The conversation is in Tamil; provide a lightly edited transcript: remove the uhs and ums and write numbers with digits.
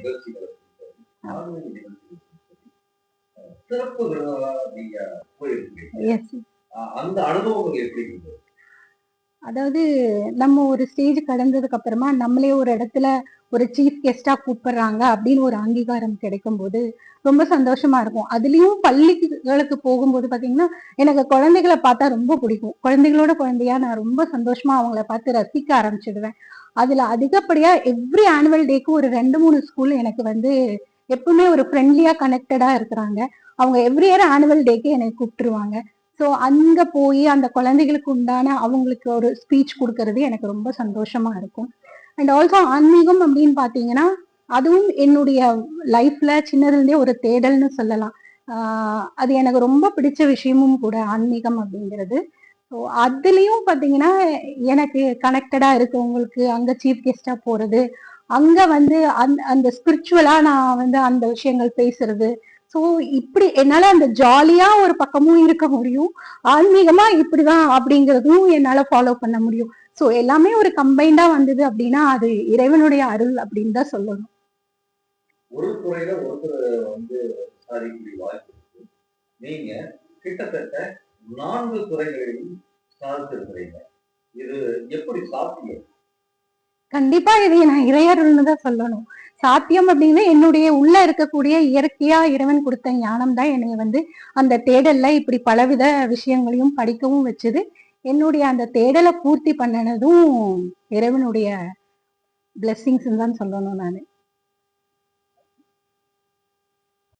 நிகழ்ச்சிகளை ஆன்மீக நிகழ்ச்சிகள் சிறப்பு விருந்தினரா நீங்க போயிருக்கீங்க. அந்த அனுபவங்கள் எப்படி இருந்தது? அதாவது நம்ம ஒரு ஸ்டேஜ் கடந்ததுக்கு அப்புறமா நம்மளே ஒரு இடத்துல ஒரு சீஃப் கெஸ்டா கூப்பிடுறாங்க அப்படின்னு ஒரு அங்கீகாரம் கிடைக்கும் போது ரொம்ப சந்தோஷமா இருக்கும். அதுலயும் பள்ளிகளுக்கு போகும்போது பாத்தீங்கன்னா எனக்கு குழந்தைகளை பார்த்தா ரொம்ப பிடிக்கும். குழந்தைகளோட குழந்தையா நான் ரொம்ப சந்தோஷமா அவங்கள பார்த்து ரசிக்க ஆரம்பிச்சிடுவேன். அதுல அதிகப்படியா எவ்ரி ஆனுவல் டேக்கு ஒரு 2-3 ஸ்கூல் எனக்கு வந்து எப்பவுமே ஒரு ஃப்ரெண்ட்லியா கனெக்டடா இருக்கிறாங்க. அவங்க எவ்ரி இயர் ஆனுவல் டேக்கு என்னை கூப்பிட்டுருவாங்க. ஸோ அங்க போய் அந்த குழந்தைகளுக்கு உண்டான அவங்களுக்கு ஒரு ஸ்பீச் கொடுக்கறது எனக்கு ரொம்ப சந்தோஷமா இருக்கும். அண்ட் ஆல்சோ ஆன்மீகம் அப்படின்னு பாத்தீங்கன்னா அதுவும் என்னுடைய லைஃப்ல சின்னதுலேருந்தே ஒரு தேடல்னு சொல்லலாம். அது எனக்கு ரொம்ப பிடிச்ச விஷயமும் கூட ஆன்மீகம் அப்படிங்கிறது. ஸோ அதுலயும் பாத்தீங்கன்னா எனக்கு கனெக்டடா இருக்கவங்களுக்கு அங்க சீஃப் கெஸ்டா போறது, அங்க வந்து அந்த ஸ்பிரிச்சுவலா நான் வந்து அந்த விஷயங்கள் பேசுறது. சோ இப்படி என்னால அந்த ஜாலியா ஒரு பக்கமும் இருக்க முடியும், ஆன்மீகமா இப்படிதான் அப்படிங்கிறதும் என்னால ஃபாலோ பண்ண முடியும். சோ எல்லாமே ஒரு கம்பைண்டா வந்தது அப்படின்னா அது இறைவனுடைய அருள் அப்படின்னு தான் சொல்லணும். ஒரு துறையில ஒருத்தர் வந்து சாதிக்கக்கூடிய வாய்ப்பு இருக்கு. நீங்க கிட்டத்தட்ட 4 துறைகளிலும் சாதித்திருக்கிறீங்க. இது எப்படி சாத்தியம்? கண்டிப்பா இதை நான் இறையருள்னு தான் சொல்லணும். சாத்தியம் அப்படின்னு என்னுடைய உள்ள இருக்கக்கூடிய இயற்கையா இறைவன் கொடுத்த ஞானம் தான் என்னைய வந்து அந்த தேடல்ல இப்படி பலவித விஷயங்களையும் படிக்கவும் வச்சது. என்னுடைய அந்த தேடலை பூர்த்தி பண்ணினதும் இறைவனுடைய பிளெஸிங்ஸ் தான் சொல்லணும் நானு.